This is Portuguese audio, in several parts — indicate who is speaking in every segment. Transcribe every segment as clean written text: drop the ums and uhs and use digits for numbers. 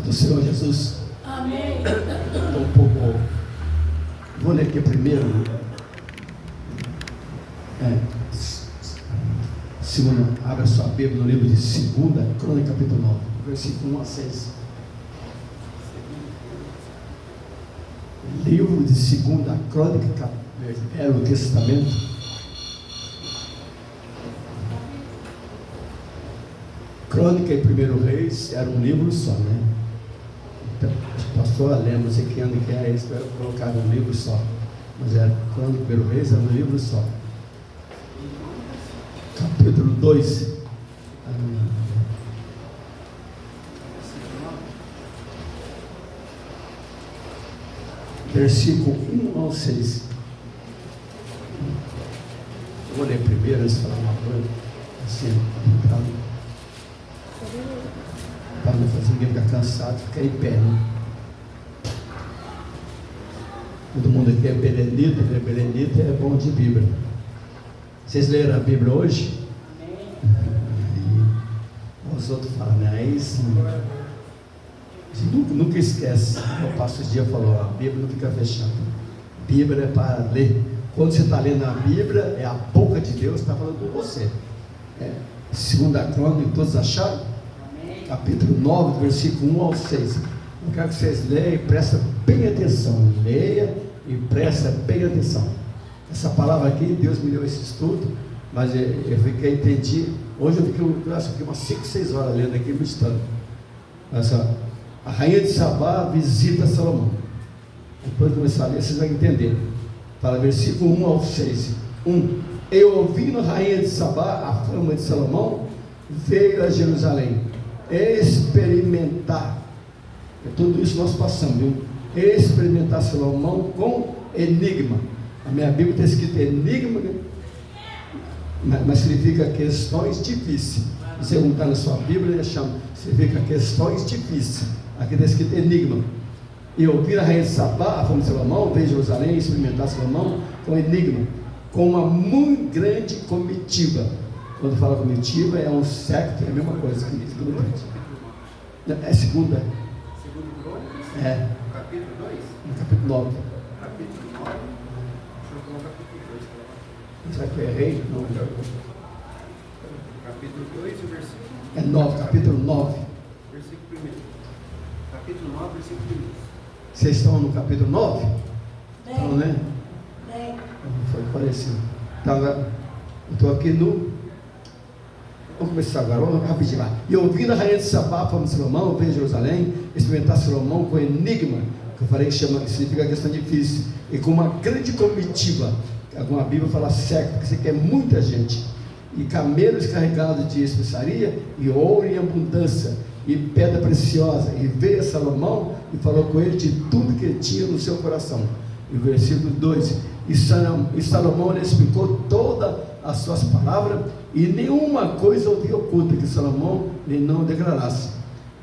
Speaker 1: do Senhor Jesus.
Speaker 2: Amém.
Speaker 1: Estou um pouco. Vou ler aqui primeiro. Abra sua Bíblia no livro de 2 Crônica, capítulo 9, versículo 1 a 6. Livro de 2 Crônica, Velho Testamento. Crônica e 1 Reis era um livro só, né? Então, o pastor lembra, não sei que ano que é isso, colocar um livro só. Mas era Crônica e 1 Reis era um livro só. Capítulo 2. Versículo 1 ao 6. Eu vou ler primeiro antes de falar uma coisa. Assim, para não fazer ninguém ficar cansado, ficar em pé, né? Todo mundo aqui é belenita, né? Belenita é bom de Bíblia. Vocês leram a Bíblia hoje? Amém. Os outros falam, né? Aí sim. Nunca esquece. O pastor dia falou, a Bíblia não fica fechada. Bíblia é para ler. Quando você está lendo a Bíblia, é a boca de Deus que está falando com você. 2 Crônica, todos acharam? Amém. Capítulo 9, versículo 1 ao 6. Eu quero que vocês leiam e prestem bem atenção. Leia e presta bem atenção. Essa palavra aqui, Deus me deu esse estudo, mas eu entendi. Hoje eu fiquei umas 5, 6 horas lendo aqui, meditando. A rainha de Sabá visita Salomão. Depois de começar a ler, vocês vão entender. Fala versículo 1 ao 6. 1. Eu ouvindo a rainha de Sabá, a fama de Salomão, veio a Jerusalém experimentar. Tudo isso nós passamos, viu? Experimentar Salomão com enigma. A minha Bíblia está escrito enigma, né? Mas significa questões difíceis. Se você perguntar na sua Bíblia, significa questões difíceis. Aqui está escrito enigma. E ouvir a rainha de Sabá, a fama de Salomão, veio a Jerusalém experimentar Salomão com enigma, com uma muito grande comitiva. Quando fala comitiva, é um século, é a mesma coisa que isso. É segunda. É.
Speaker 3: Capítulo 2?
Speaker 1: No capítulo 9.
Speaker 3: Capítulo 9? Deixa eu colocar o capítulo 2.
Speaker 1: Será que eu errei? Não.
Speaker 3: Capítulo 2 e o versículo?
Speaker 1: É 9, capítulo 9.
Speaker 3: Versículo 1. Capítulo 9, versículo 1.
Speaker 1: Vocês estão no capítulo 9?
Speaker 2: Bem.
Speaker 1: Estão, né?
Speaker 2: Bem.
Speaker 1: Foi parecido. Eu estou aqui no. Vamos começar agora, vamos rapidinho lá. E ouvindo a rainha de Sabá, a fama de Salomão, veio a Jerusalém experimentar Salomão com enigma, que eu falei que significa questão difícil, e com uma grande comitiva. Alguma Bíblia fala século, porque você quer muita gente, e camelos carregados de especiaria, e ouro em abundância, e pedra preciosa. E veio a Salomão e falou com ele de tudo que ele tinha no seu coração. E o versículo 2: e Salomão lhe explicou todas as suas palavras, e nenhuma coisa havia oculta que Salomão lhe não declarasse.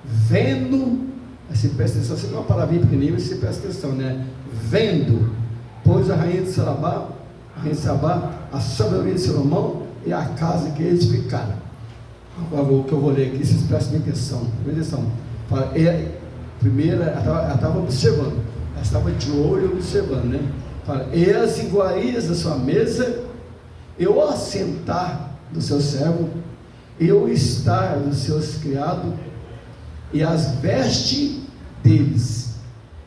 Speaker 1: Vendo, você presta atenção, você tem uma palavrinha pequenininha, você presta atenção, né? Vendo, pois a rainha de Sabá, a sabedoria de Salomão e a casa que eles ficaram. Agora o que eu vou ler aqui, vocês prestem atenção. Fala, primeiro, ela estava observando, ela estava de olho observando, né? Fala, e as iguarias da sua mesa, eu assentar do seu servo, eu estar dos seus criados, e as vestes deles,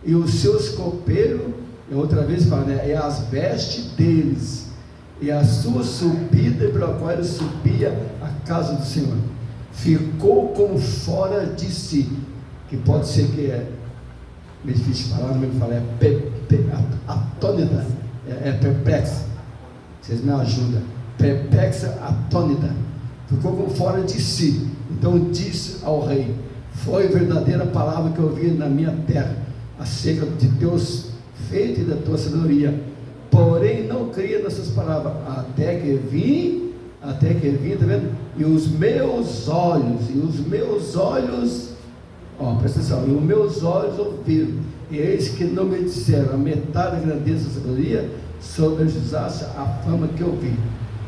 Speaker 1: e os seus copeiros, e outra vez fala, né? E as vestes deles, e a sua subida pela qual ele subia à casa do Senhor, ficou como fora de si, que pode ser que é meio difícil de falar, não me fala, atônita, é perplexa. Vocês me ajudam. Perplexa, atônita, ficou como fora de si. Então disse ao rei: foi verdadeira palavra que eu ouvi na minha terra acerca de teus feitos e da tua sabedoria, porém não creia nessas palavras, até que vim, tá vendo? E os meus olhos, presta atenção, e os meus olhos ouviram, e eis que não me disseram a metade da grandeza da sabedoria, sobre a fama que eu vi.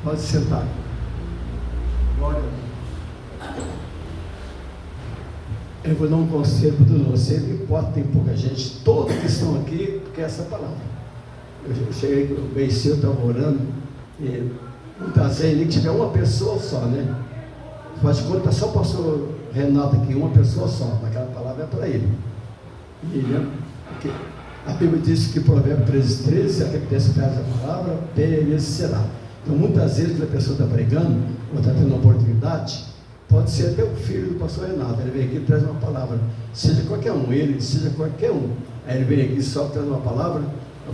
Speaker 1: Pode sentar. Glória a Deus. Eu vou dar um conselho para todos vocês, não importa, tem pouca gente, todos que estão aqui querem essa palavra. Eu cheguei bem cedo, estava orando, e muitas vezes nem que tiver uma pessoa só, né? Faz de conta, só o pastor Renato aqui, uma pessoa só, aquela palavra é para ele. E, né? Porque a Bíblia diz que Provérbio 13, aquele que despreza a palavra, perecerá. Então, muitas vezes, quando a pessoa está pregando, ou está tendo uma oportunidade, pode ser até o filho do pastor Renato, ele vem aqui e traz uma palavra, seja qualquer um, seja qualquer um, aí ele vem aqui só traz uma palavra,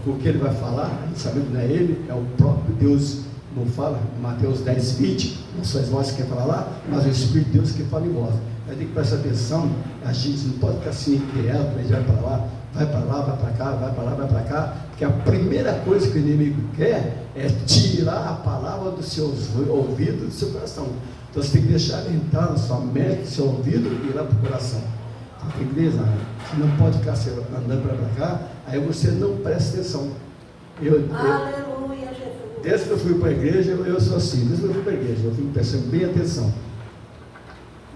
Speaker 1: o que ele vai falar, a gente sabe que não é ele, é o próprio Deus, não fala, Mateus 10, 20, não são as vozes que quer falar lá, mas o Espírito de Deus que fala em voz. Aí tem que prestar atenção, a gente não pode ficar assim inquieto, a gente vai para lá, vai para cá, vai para lá, vai para cá, porque a primeira coisa que o inimigo quer é tirar a palavra dos seus ouvidos, do seu coração. Então você tem que deixar ele entrar na sua mente, no seu ouvido e ir lá para o coração. Então, igreja, você não pode ficar andando para cá, aí você não presta atenção.
Speaker 2: Aleluia, Jesus.
Speaker 1: Desde que eu fui para a igreja, eu sou assim, desde que eu fui para a igreja, eu fico prestando bem atenção.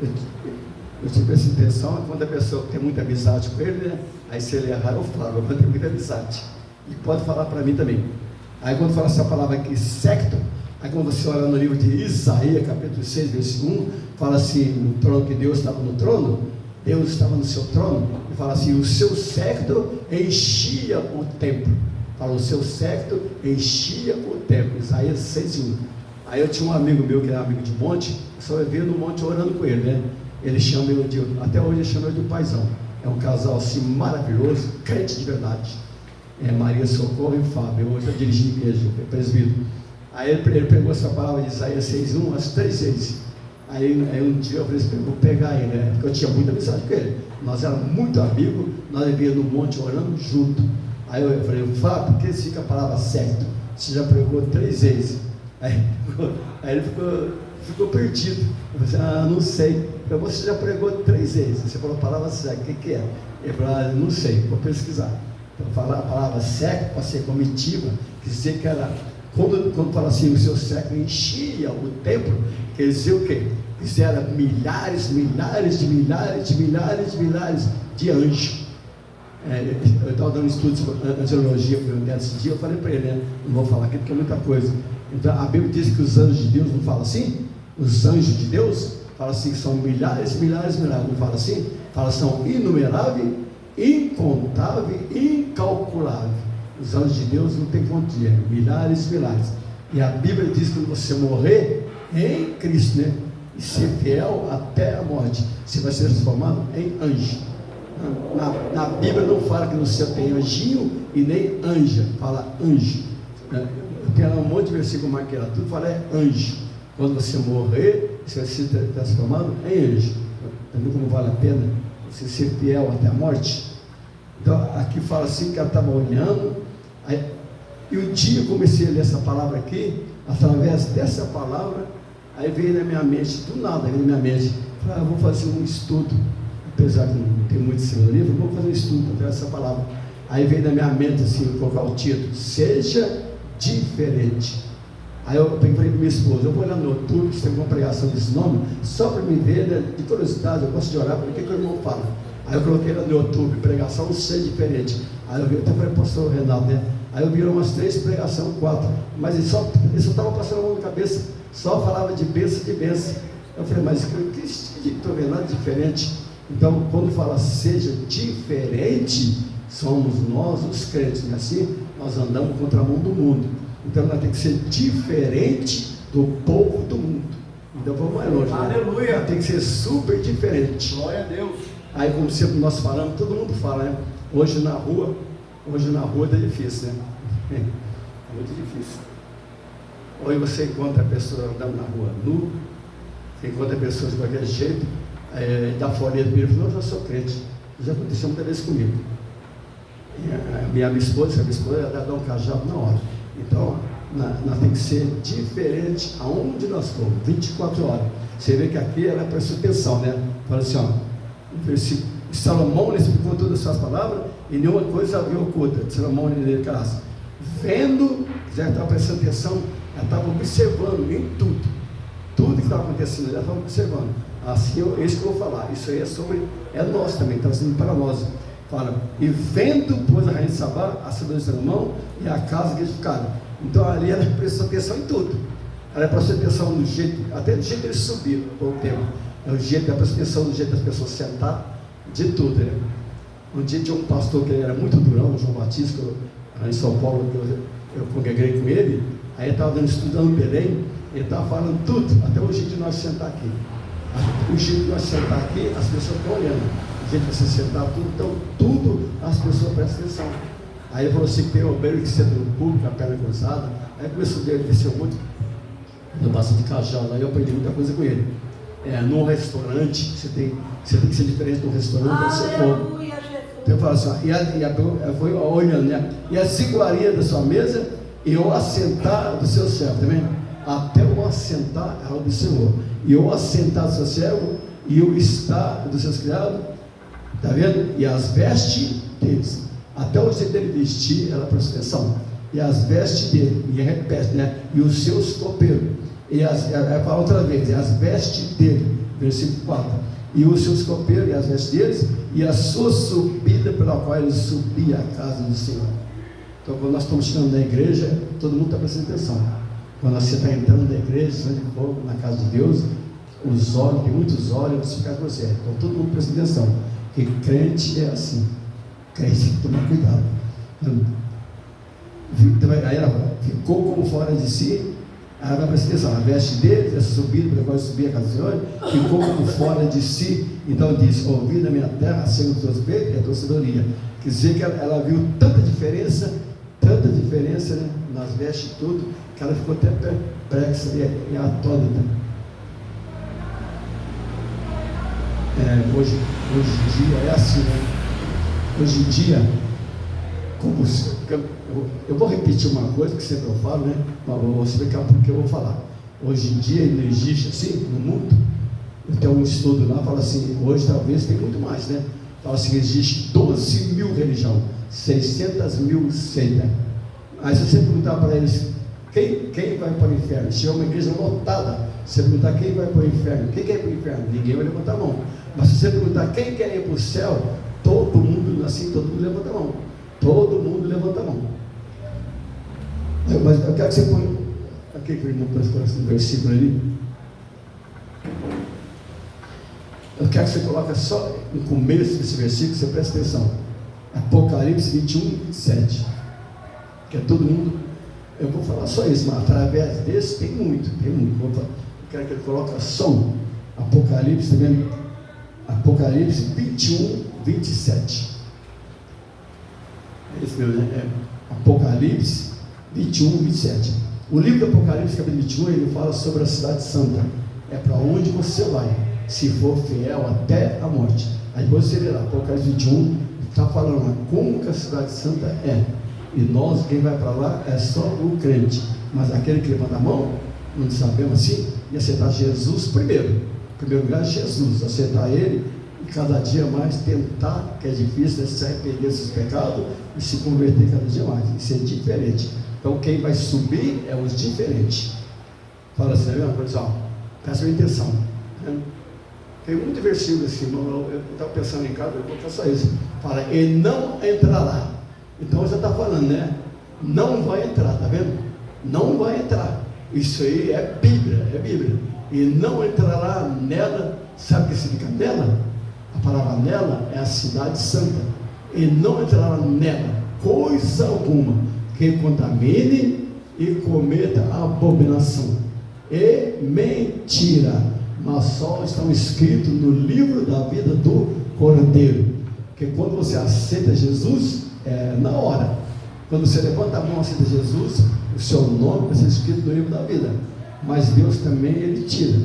Speaker 1: Eu tive essa intenção, quando a pessoa tem muita amizade com ele, né? Aí se ele errar, eu falo, eu tenho muita amizade. E pode falar para mim também. Aí quando fala essa palavra aqui, secto, aí quando você olha no livro de Isaías, capítulo 6, versículo 1, fala assim, no trono que Deus estava no trono, Deus estava no seu trono, e fala assim, o seu séquito enchia o templo. Fala, o seu séquito enchia o templo. Isaías 6:1. Aí eu tinha um amigo meu, que era amigo de monte, eu só vivia no monte orando com ele, né? Ele chama ele de, até hoje ele chama ele de paizão. É um casal assim maravilhoso, crente de verdade. É Maria Socorro e Fábio. Hoje eu dirigi igreja, presbítero. Aí ele pegou essa palavra de Isaías 6:1 as 3 vezes. Aí um dia eu falei assim, vou pegar ele, né? Porque eu tinha muita amizade com ele. Nós éramos muito amigos, nós vivíamos no monte orando junto. Aí eu falei, Fábio, por que fica a palavra certo? Você já pregou 3 vezes. Aí ele ficou perdido. Eu falei assim, não sei. Eu falei, você já pregou 3 vezes. Você falou a palavra certa, o que é? Ele falou, não sei, vou pesquisar. Então, falar a palavra certo para ser comitiva, quer dizer que era, quando fala assim, o seu século enchia o templo, quer dizer o quê? Quer dizer, era milhares de anjos. Eu estava dando estudos de angelologia nesse dia, eu falei para ele, né? Não vou falar aqui porque é muita coisa. Então a Bíblia diz que os anjos de Deus, não fala assim? Os anjos de Deus, fala assim, são milhares, não fala assim? Fala, são inumeráveis, incontáveis, incalculáveis. Os anjos de Deus não tem quantia, milhares. E a Bíblia diz que quando você morrer em Cristo, né? E ser fiel até a morte, você vai ser transformado em anjo. Na Bíblia não fala que no céu tem anjinho e nem anja, fala anjo. Tem um monte de versículo marcado, tudo fala é anjo. Quando você morrer, você vai ser transformado em anjo. Entendeu como vale a pena você ser fiel até a morte? Então aqui fala assim que ela estava olhando, aí, e um dia eu comecei a ler essa palavra aqui, através dessa palavra, aí veio na minha mente, do nada veio na minha mente, falei, vou fazer um estudo. Apesar de não ter muito esse meu livro, vou fazer um estudo através dessa palavra. Aí veio na minha mente assim, vou colocar o título, seja diferente. Aí eu falei para minha esposa, eu vou olhar no YouTube, se tem alguma pregação desse nome, só para me ver, né, de curiosidade, eu gosto de orar, porque o que o irmão fala? Aí eu coloquei lá no YouTube, pregação seja diferente. Aí eu vi, até falei, pastor Renato, né? Aí eu vi umas 3 pregações, 4, mas ele só estava passando a mão na cabeça, só falava de bênção. Eu falei, mas que estou vendo nada diferente. Então, quando fala seja diferente, somos nós os crentes, não é assim? Nós andamos contra a mão do mundo. Então, nós temos que ser diferente do povo do mundo. Então, vamos mais longe.
Speaker 3: Aleluia!
Speaker 1: Nós temos que ser super diferente.
Speaker 3: Glória a Deus!
Speaker 1: Aí, como sempre nós falamos, todo mundo fala, né? Hoje na rua é difícil, né? É muito difícil. Hoje você encontra a pessoa andando na rua nu, você encontra a pessoa de qualquer jeito, da folha do filho, eu já sou crente. Já aconteceu muitas vezes comigo. E a minha esposa, ela dá um cajado na hora. Então, nós temos que ser diferente aonde nós formos, 24 horas. Você vê que aqui ela prestou atenção, né? Fala assim, ó, Salomão explicou todas as suas palavras e nenhuma coisa havia oculta. Salomão nele caso. Vendo, já estava prestando atenção, ela estava observando em tudo que estava acontecendo, ela estava observando. Assim, é isso que eu vou falar. Isso aí é nós também, está sendo para nós. Fala, e vendo, pois, a rainha de Sabá, a cidade de Salomão e a casa que eles ficaram. Então ali ela prestou atenção em tudo. Ela prestou atenção no jeito, até do jeito que eles subiram, por um tempo. É o jeito, ela prestou atenção no jeito das pessoas sentar, de tudo, né? Um dia tinha um pastor que era muito durão, o João Batista, em São Paulo, eu congreguei com ele. Aí ele estava estudando Belém, ele estava falando tudo, até o jeito de nós sentar aqui. O jeito de nós sentar aqui, as pessoas estão olhando. O jeito de você sentar, tudo, então tudo as pessoas prestam atenção. Aí ele falou assim: tem o obreiro que senta no público, a perna cruzada. Aí começou a descer muito. Eu passo de cajado, aí eu aprendi muita coisa com ele. Num restaurante, você tem que ser diferente do restaurante onde você for. Então eu falo assim, eu fui olhando, né? E a iguaria da sua mesa e o assentar do seu servo, tá vendo? Até o assentar, ela observou. E o assentar do seu servo e o estar dos seus criados, tá vendo? E as vestes deles, até o jeito dele vestir, ela presta atenção. E as vestes dele, e repete, né? E os seus copeiros, fala outra vez, e as vestes dele, versículo 4, e os seus copeiros, e as vestes deles, e a sua subida pela qual ele subia à casa do Senhor. Então, quando nós estamos chegando na igreja, todo mundo está prestando atenção. Quando você está entrando na igreja, onde for, na casa de Deus, os olhos, tem muitos olhos ficar com você. Então, todo mundo presta atenção, porque crente é assim. Crente tem que tomar cuidado. Aí ela ficou como fora de si. Ela vai prestar atenção, a veste dele, essa subida pela qual subia a casa do Senhor, ficou como fora de si. Então diz: ouvi na minha terra, sendo os teus peitos e a tua sabedoria. Quer dizer que ela viu tanta diferença, né, nas vestes e tudo, que ela ficou até perplexa e atônita. Hoje em dia é assim, né? Hoje em dia, eu vou repetir uma coisa que sempre eu falo, né? Mas vou explicar porque eu vou falar. Hoje em dia não existe assim no mundo. Eu tenho um estudo lá, fala assim, hoje talvez tem muito mais, né? Fala assim, existe 12 mil religiões, 600 mil seitas. Aí se você perguntar para eles, quem vai para o inferno? Se é uma igreja lotada, se você perguntar quem vai para o inferno, quem quer ir para o inferno? Ninguém vai levantar a mão. Mas se você perguntar quem quer ir para o céu, todo mundo levanta a mão. Todo mundo levanta a mão. Mas eu quero que você ponha aqui que o irmão está esse versículo ali. Eu quero que você coloque só no começo desse versículo, você presta atenção. Apocalipse 21, 27. Que é todo mundo. Eu vou falar só isso, mas através desse tem muito. Eu quero que ele coloque som. Apocalipse, tá vendo? Apocalipse 21, 27. É isso mesmo, né? Apocalipse 21, 27. O livro do Apocalipse, capítulo 21, ele fala sobre a cidade santa. É para onde você vai, se for fiel até a morte. Aí depois você lê lá, Apocalipse 21, está falando lá como que a cidade santa é. E nós, quem vai para lá, é só o crente. Mas aquele que levanta a mão, não sabemos assim, e aceitar Jesus primeiro. Em primeiro lugar, Jesus, aceitar Ele, e cada dia mais tentar, que é difícil, se arrepender desses pecados e se converter cada dia mais, e ser diferente. Então quem vai subir é os diferentes. Fala assim, né, pessoal? Presta atenção, né? Tem muito versículo assim, eu estava pensando em casa, eu vou falar só isso. Fala, ele não entrará. Então já está falando, né? Não vai entrar, tá vendo? Não vai entrar. Isso aí é Bíblia. E não entrará nela. Sabe o que significa nela? A palavra nela é a cidade santa. E não entrará nela coisa alguma que contamine e cometa abominação e mentira, mas só estão escritos no livro da vida do Cordeiro. Porque quando você aceita Jesus, na hora, quando você levanta a mão e aceita Jesus, o seu nome vai ser escrito no livro da vida. Mas Deus também, Ele tira.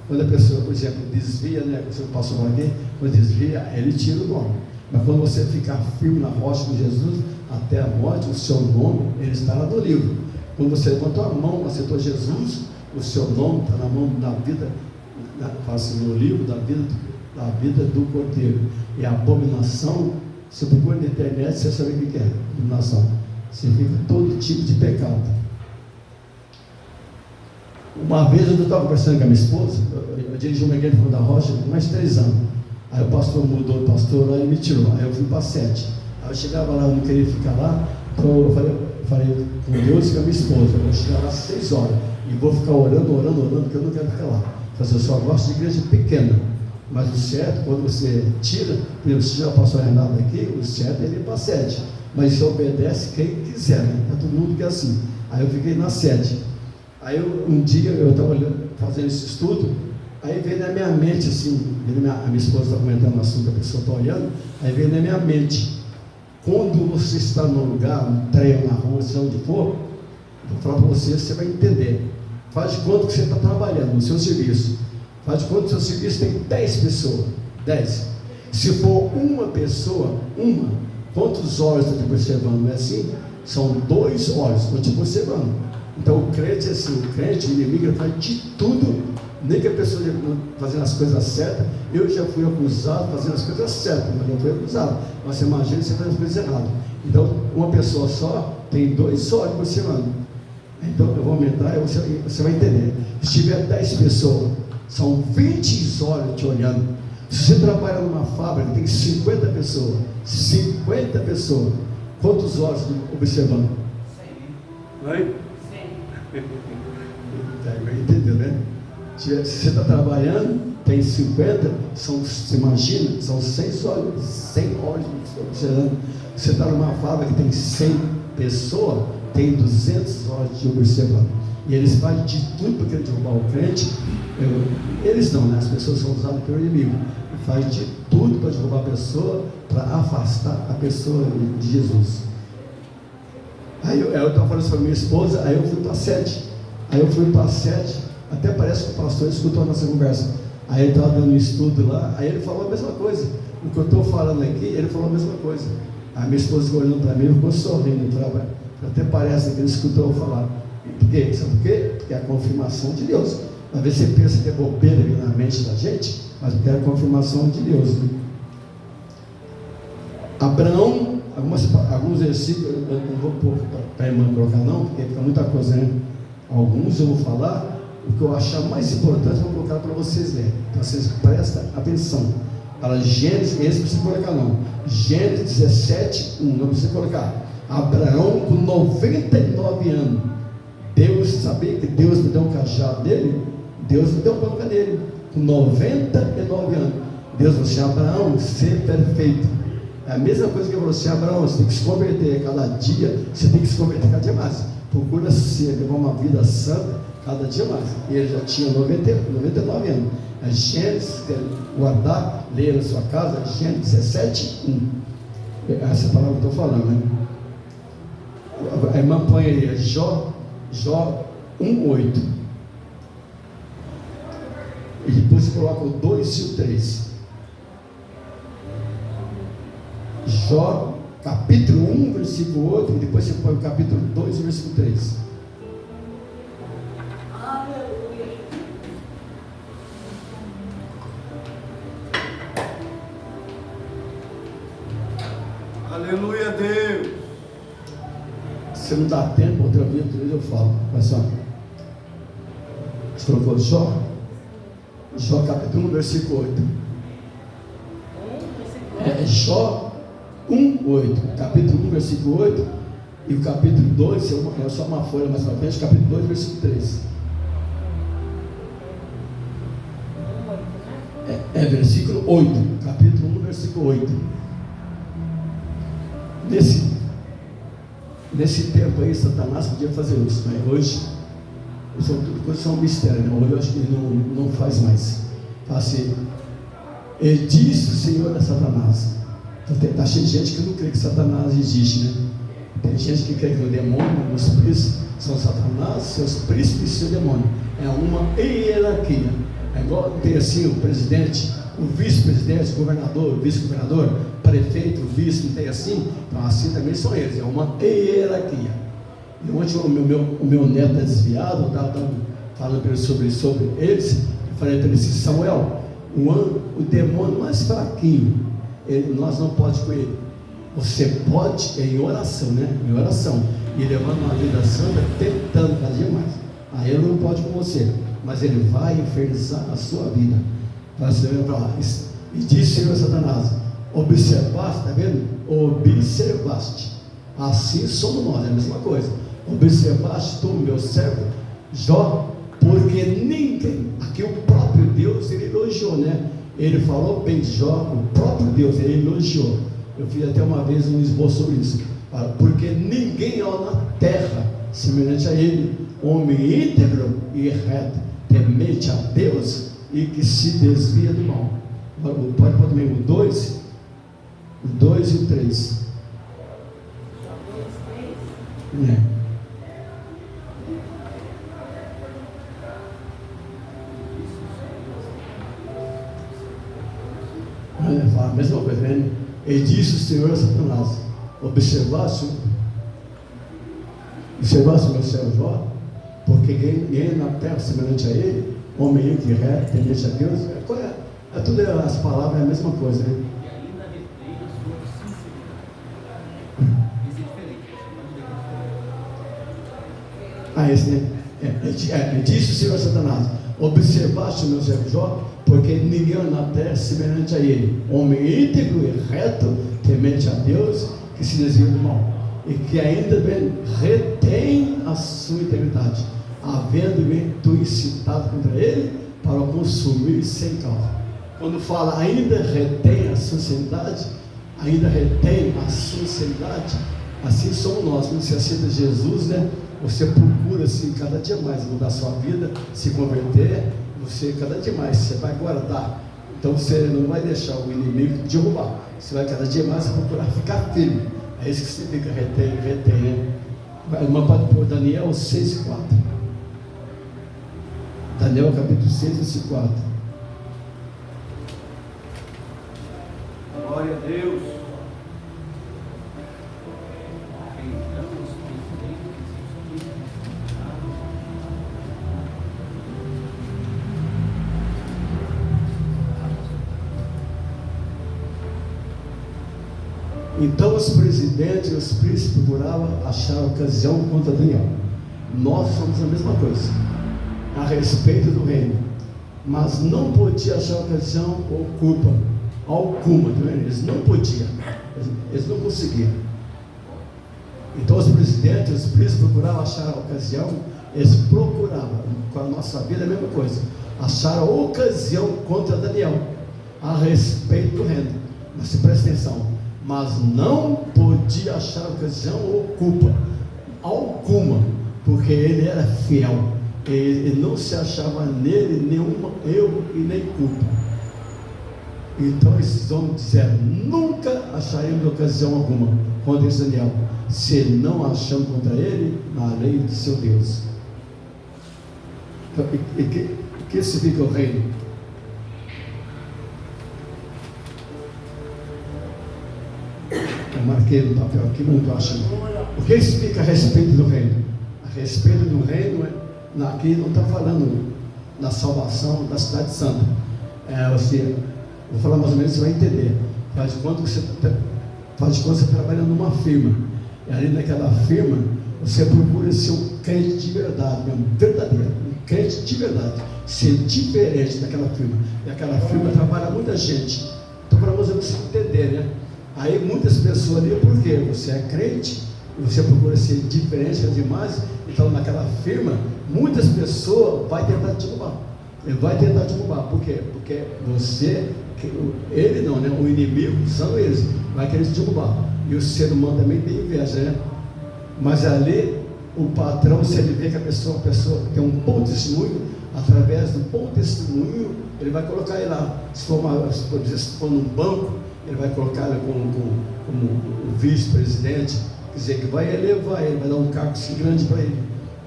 Speaker 1: Quando a pessoa, por exemplo, desvia, né? Você passou por aqui, quando desvia, Ele tira o nome. Mas quando você ficar firme na rocha de Jesus, até a morte, o seu nome, ele está lá no livro. Quando você levantou a mão, aceitou Jesus, o seu nome está na mão da vida, assim, no livro da vida do Cordeiro. E a abominação, se procura na internet, você sabe o que é abominação. Significa todo tipo de pecado. Uma vez eu estava conversando com a minha esposa, eu dirigi uma igreja da Rocha por mais de 3 anos. Aí o pastor mudou o pastor lá e me tirou. Aí eu fui para 7. Aí eu chegava lá, eu não queria ficar lá, então eu falei com Deus e com a minha esposa, eu vou chegar lá às 6 horas e vou ficar orando, porque eu não quero ficar lá. Mas eu só gosto de igreja pequena. Mas o certo, quando você tira, por exemplo, se já passou a Renata aqui, o certo é ir para 7. Mas você obedece quem quiser, né? É todo mundo que é assim. Aí eu fiquei na 7. Aí um dia eu estava fazendo esse estudo, aí veio na minha mente assim, a minha esposa está comentando o assunto, a pessoa está olhando, aí veio na minha mente, quando você está num lugar, no trem, na rua, seja onde for, vou falar para você, você vai entender. Faz de conta que você está trabalhando no seu serviço. Faz de conta que o seu serviço tem 10 pessoas. 10. Se for uma pessoa, quantos olhos estão te observando? Não é assim? São 2 olhos, estão te observando. Então o crente é assim, o crente, o inimigo, ele faz de tudo, nem que a pessoa fazendo as coisas certas. Eu já fui acusado fazendo as coisas certas, mas não fui acusado. Mas você imagina você fazendo as coisas erradas. Então uma pessoa só tem 2 olhos observando. Então eu vou aumentar, você vai entender. Se tiver 10 pessoas, são 20 olhos te olhando. Se você trabalha numa fábrica, tem 50 pessoas. 50 pessoas. Quantos olhos observando? 100. Vai? 100. Entendeu, né? Se você está trabalhando, tem 50, você imagina, são 100 olhos. 100 olhos observando. Você está numa fábrica que tem 100 pessoas, tem 200 olhos te observando. E eles fazem de tudo para querer derrubar o crente. Eles não, né? As pessoas são usadas pelo inimigo. Faz de tudo para derrubar a pessoa, para afastar a pessoa de Jesus. Aí eu estava falando isso para minha esposa, aí eu fui para 7. Aí eu fui para 7, até parece que o pastor escutou a nossa conversa. Aí ele estava dando um estudo lá, aí ele falou a mesma coisa. O que eu estou falando aqui, ele falou a mesma coisa. Aí minha esposa ficou olhando para mim e ficou sorrindo. Até parece que ele escutou eu falar. Por quê? Sabe por quê? Porque é a confirmação de Deus. Às vezes você pensa que é bobeira ali na mente da gente, mas porque é a confirmação de Deus. Né? Abraão, alguns versículos, eu não vou pôr para a irmã colocar não, porque fica muita coisa, né? Alguns eu vou falar, o que eu achar mais importante eu vou colocar para vocês lerem. Então vocês prestem atenção. Para Gênesis, esse não precisa colocar não. Gênesis 17, 1, não precisa colocar. Abraão com 99 anos. Deus, sabia que Deus me deu um cajado dele? Deus me deu uma boca dele, com 99 anos. Deus falou assim: Abraão, ser perfeito. É a mesma coisa que eu falou assim: Abraão, você tem que se converter cada dia, você tem que se converter cada dia mais. Procura ser, levar uma vida santa cada dia mais. E ele já tinha 99 anos. A Gênesis, guardar, ler na sua casa, Gênesis 17, 1. Essa palavra que eu estou falando, né? A irmã põe aí, Jó 1:8. E depois você coloca o 2 e o 3. Jó, capítulo 1, versículo 8, e depois você põe o capítulo 2, versículo 3.
Speaker 2: Aleluia.
Speaker 3: Aleluia, Deus.
Speaker 1: Se não dá tempo, outra vez eu falo. Olha só. Você colocou Jó? Jó capítulo 1, versículo 8. É Jó 1:8. Capítulo 1, versículo 8. E o capítulo 2, é só uma folha mais para frente, capítulo 2, versículo 3. É versículo 8. Capítulo 1, versículo 8. Nesse tempo aí, Satanás podia fazer isso, mas hoje tudo coisas são um mistério, né? Hoje eu acho que ele não faz mais. Fala assim: e disse o Senhor a Satanás. Então, está cheio de gente que não crê que Satanás existe, né? Tem gente que crê que o demônio, os príncipes são Satanás, seus príncipes e seu demônio. É uma hierarquia. É igual tem assim o presidente, o vice-presidente, o governador, o vice-governador, prefeito, o vice, não tem assim? Então assim também são eles, é uma hierarquia. E ontem o meu neto é desviado, eu estava falando para ele sobre eles, eu falei para ele assim: Samuel, o demônio mais fraquinho, nós não podemos com ele. Você pode em oração, né? Em oração. E levando uma vida santa, tentando cada dia mais. Aí ele não pode com você, mas ele vai infernizar a sua vida. Você vai para lá. E disse o Senhor Satanás: observaste, está vendo? Observaste. Assim somos nós, é a mesma coisa. Observaste tu, meu servo Jó, porque ninguém, aqui o próprio Deus, ele elogiou, né? Ele falou bem de Jó, o próprio Deus, ele elogiou. Eu fiz até uma vez um esboço sobre isso. Porque ninguém há na terra semelhante a ele, homem íntegro e reto, temente a Deus e que se desvia do mal. Pode pôr também o 2 e o 3. Fala a mesma coisa, né? E disse o Senhor a Satanás: observaste o meu servo Jó, porque ninguém na terra semelhante a ele, homem íntegro e reto, temente a Deus. Tudo as palavras é a mesma coisa, né?
Speaker 3: E ainda retém a sua sinceridade. Isso é diferente.
Speaker 1: Esse, né? Disse o Senhor a Satanás: observaste o meu servo Jó, porque ninguém na terra semelhante a ele, homem íntegro e reto, temente a Deus, que se desvia do mal, e que ainda bem retém a sua integridade, havendo tu incitado contra ele para o consumir sem causa. Quando fala ainda retém a sinceridade, assim somos nós. Quando você aceita Jesus, né? Você procura assim, cada dia mais mudar a sua vida, se converter. Você cada dia mais, você vai guardar. Então você não vai deixar o inimigo te derrubar. Você vai cada dia mais procurar ficar firme. É isso que significa retém, né? Uma parte por Daniel 6:4. Daniel capítulo 6, versículo 4.
Speaker 3: Glória a Deus.
Speaker 1: Então os presidentes e os príncipes procuravam achar ocasião contra Daniel. Nós somos a mesma coisa a respeito do reino, mas não podia achar ocasião ou culpa alguma, eles não podiam, eles não conseguiam. Então os presidentes e os príncipes procuravam achar a ocasião, eles procuravam, com a nossa vida é a mesma coisa, achar a ocasião contra Daniel a respeito do reino. Mas se presta atenção, mas não podia achar ocasião ou culpa alguma, porque ele era fiel, ele não se achava nele nenhum erro e nem culpa. Então esses homens disseram: nunca acharemos ocasião alguma contra esse Daniel, se não achamos contra ele na lei do seu Deus. Então, que significa o reino? Eu marquei no papel aqui, não estou achando. O que significa a respeito do reino? A respeito do reino, aqui não está falando da salvação da cidade santa. Vou falar mais ou menos, você vai entender. Faz de conta que você está trabalhando numa firma. E ali naquela firma, você procura ser um crente de verdade, mesmo, verdadeiro, um crente de verdade, ser diferente daquela firma. E aquela firma trabalha muita gente. Então, para você entender, né? Aí muitas pessoas ali, por quê? Você é crente, você procura ser diferente das demais, então naquela firma, muitas pessoas vão tentar te derrubar. Ele vai tentar te derrubar, por quê? Porque ele não, né? O inimigo são eles, vai querer te derrubar. E o ser humano também tem inveja, né? Mas ali, o patrão, se ele vê que a pessoa tem um bom testemunho, através do bom testemunho, ele vai colocar ele lá. Se for num banco, ele vai colocar ele como vice-presidente, quer dizer, que vai elevar ele, vai dar um cargo assim grande para ele.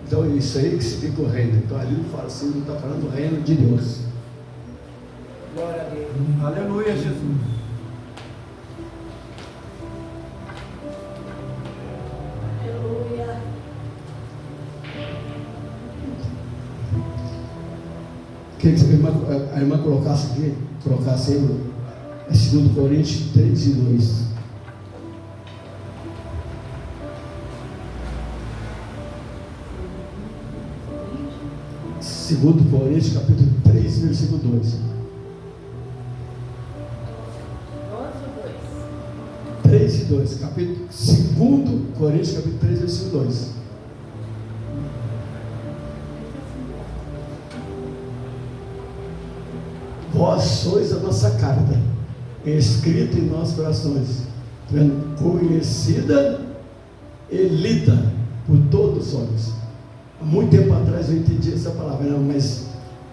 Speaker 1: Então, isso aí que significa o reino. Então, ali não fala assim, não está falando do reino de Deus.
Speaker 3: Glória a Deus. Aleluia, Jesus.
Speaker 2: Aleluia.
Speaker 1: Queria que a irmã colocasse aqui, aí, é 2 Coríntios 3:2. 2 Coríntios, capítulo 3, versículo 2. 3 e 2, capítulo 2 Coríntios, capítulo 3, versículo 2. Vós sois a nossa carta, escrita em nossos corações, conhecida e lida por todos os homens. Há muito tempo atrás eu entendi essa palavra, não, mas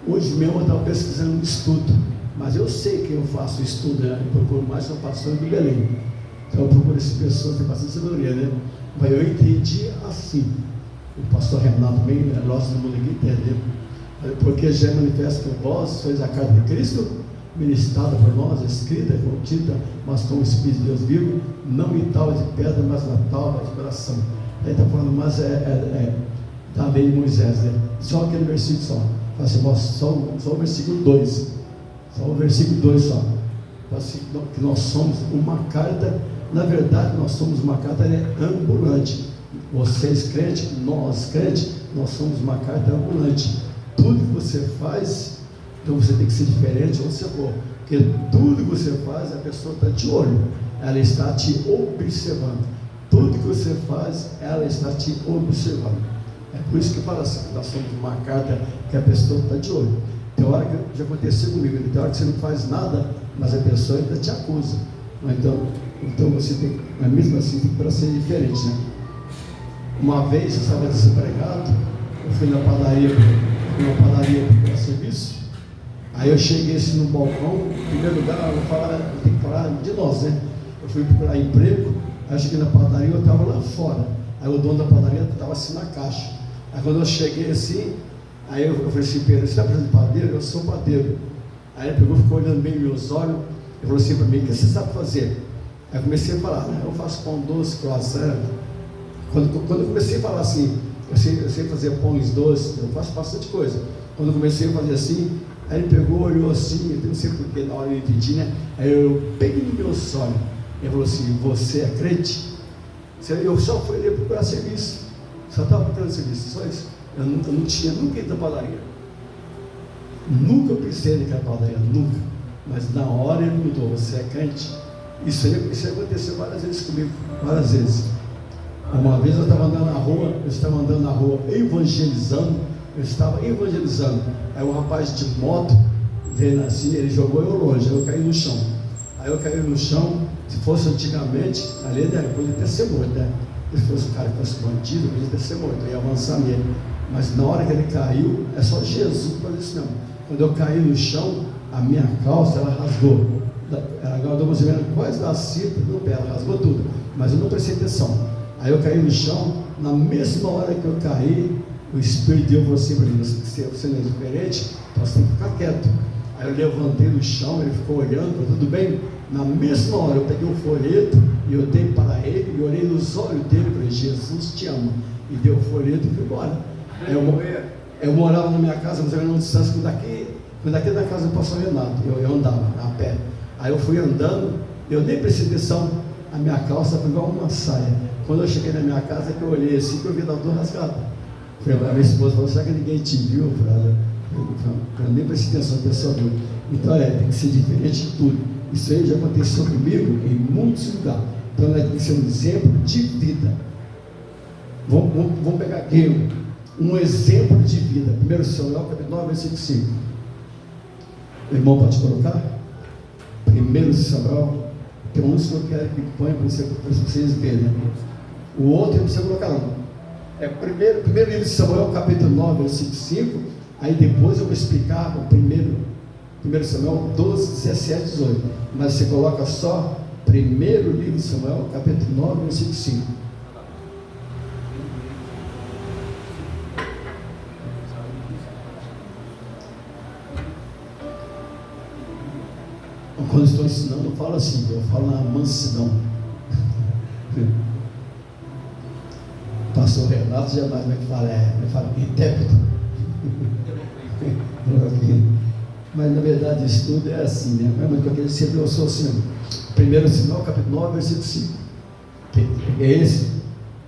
Speaker 1: hoje mesmo eu estava pesquisando um estudo, mas eu sei que eu faço estudo, né? Eu procuro mais são pastores do Belém, então eu procuro essas pessoas que têm bastante sabedoria, né? Mas eu entendi assim, o pastor Renato bem, nosso mundo aqui entendeu, porque já manifesta que vós sois a carta de Cristo, ministrada por nós, escrita com tinta, mas com o Espírito de Deus vivo, não em tábua de pedra, mas na tábua de coração. Aí está falando, mas da lei de Moisés, né? Só aquele versículo só. Assim, só o versículo 2. Só o versículo 2 só. Assim, que nós somos uma carta, na verdade nós somos uma carta ambulante. Vocês crentes, nós crentes, nós somos uma carta ambulante. Tudo que você faz, então você tem que ser diferente onde você for, porque tudo que você faz, a pessoa está de olho, ela está te observando. Tudo que você faz, ela está te observando. É por isso que fala assim, que nós somos uma carta que a pessoa está de olho. Tem hora que já aconteceu comigo, tem hora que você não faz nada, mas a pessoa ainda te acusa. Então você tem, mas mesmo assim, tem que ser diferente, né? Uma vez eu estava desempregado, eu fui na padaria para serviço. Aí eu cheguei assim no balcão, em primeiro lugar, eu tenho que falar de nós, né? Eu fui procurar emprego, aí eu cheguei na padaria, eu estava lá fora. Aí o dono da padaria estava assim na caixa. Aí quando eu cheguei assim, aí eu falei assim, Pedro, você está precisando de padeiro? Eu sou padeiro. Aí ele pegou, ficou olhando bem meus olhos, e falou assim para mim, o que você sabe fazer? Aí eu comecei a falar, eu faço pão doce, croissant. Quando eu comecei a falar assim, eu sei fazer pães doces, eu faço bastante coisa. Quando eu comecei a fazer assim, aí ele pegou, olhou assim, eu não sei porquê, na hora eu entendi, né? Aí eu peguei no meu sonho, ele falou assim, você é crente? Eu só fui ali procurar serviço, só estava procurando serviço, só isso. Eu não tinha nunca ido na padaria, nunca pensei naquela padaria, nunca. Mas na hora ele mudou, você é crente? Isso aconteceu várias vezes comigo, várias vezes. Uma vez eu estava andando na rua, evangelizando. Aí um rapaz de moto veio assim, ele jogou eu longe, aí eu caí no chão. Aí eu caí no chão, se fosse antigamente, ali podia ter ser morto, né? Se fosse um cara que fosse bandido, podia ter ser morto, eu ia avançar nele. Mas na hora que ele caiu, é só Jesus que faz isso não. Quando eu caí no chão, a minha calça, ela rasgou. Ela guardou mais ou menos quase da cinta do pé, ela rasgou tudo. Mas eu não prestei atenção. Aí eu caí no chão, na mesma hora que eu caí, o Espírito de Deus falou assim para mim, você não é diferente, então você tem que ficar quieto. Aí eu levantei no chão, ele ficou olhando, falou, tudo bem? Na mesma hora eu peguei um folheto e eu dei para ele e olhei nos olhos dele e falei, Jesus te ama. E deu o folheto e fui embora. Eu morava na minha casa, mas eu era uma distância, daqui da casa do pastor Renato, eu andava a pé. Aí eu fui andando, eu nem prestei atenção, a minha calça foi igual uma saia. Quando eu cheguei na minha casa, que eu olhei assim, que eu vi a dor rasgada. A minha esposa falou, será que ninguém te viu? Eu nem prestei atenção, a pessoa viu. Então tem que ser diferente de tudo. Isso aí já aconteceu comigo em muitos lugares. Então tem que ser um exemplo de vida. Vamos pegar aqui um exemplo de vida. 1 Samuel, capítulo 9, versículo 5. O irmão pode colocar? 1 Samuel, tem uns que eu quero que ponha para vocês verem. O outro não precisa colocar não. Primeiro livro de Samuel, capítulo 9, versículo 5. Aí depois eu vou explicar o primeiro 1 Samuel 12, 17, 18. Mas você coloca só primeiro livro de Samuel, capítulo 9, versículo 5. Quando estou ensinando, eu falo assim, eu falo na mansidão. Pastor Renato jamais me fala intérprete. Mas na verdade isso tudo é assim, né? Mas eu sempre eu sou assim. 1 Samuel, capítulo 9, versículo 5. É esse.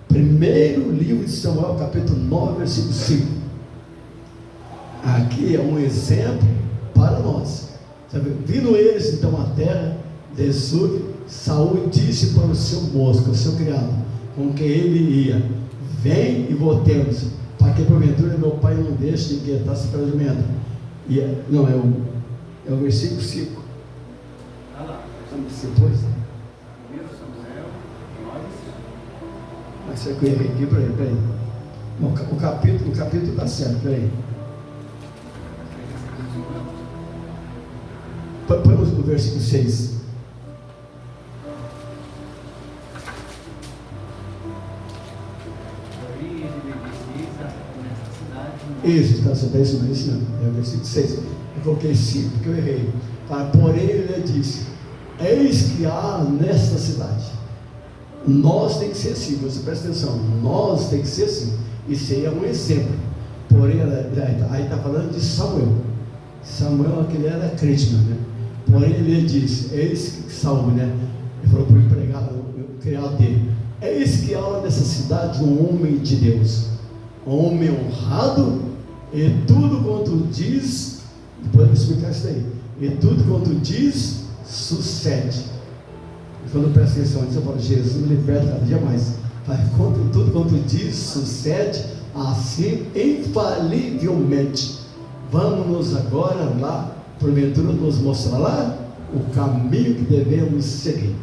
Speaker 1: Primeiro livro de Samuel, capítulo 9, versículo 5. Aqui é um exemplo para nós. Sabe? Vindo eles então à terra de Sur, Saul disse para o seu moço, o seu criado, com quem ele ia: vem e voltemos, para que porventura meu pai não deixe de inquietar-se pela jumenta. Não, é o versículo 5.
Speaker 3: Está lá.
Speaker 1: Depois.
Speaker 3: 1 Samuel 9.
Speaker 1: Mas você que eu errei aqui, peraí. Não, o capítulo está certo, peraí. Põe no versículo 6. Isso, está certo, é isso mesmo, é o versículo 6. Eu coloquei 5 porque eu errei. Porém ele disse: eis que há nesta cidade. Nós tem que ser assim, você presta atenção, nós tem que ser assim. Isso aí é um exemplo. Porém, aí está falando de Samuel. Samuel, aquele era crítico, né? Porém ele disse, eis que Saul, né? Ele falou para o empregado, o criado dele: eis que há nessa cidade um homem de Deus, um homem honrado, e tudo quanto diz, depois eu vou explicar isso aí, e tudo quanto diz, sucede. E quando presta atenção nisso, eu falo: Jesus me liberta cada dia mais. Tudo quanto diz, sucede, assim, infalivelmente. Vamos agora lá, porventura nos mostrar lá o caminho que devemos seguir.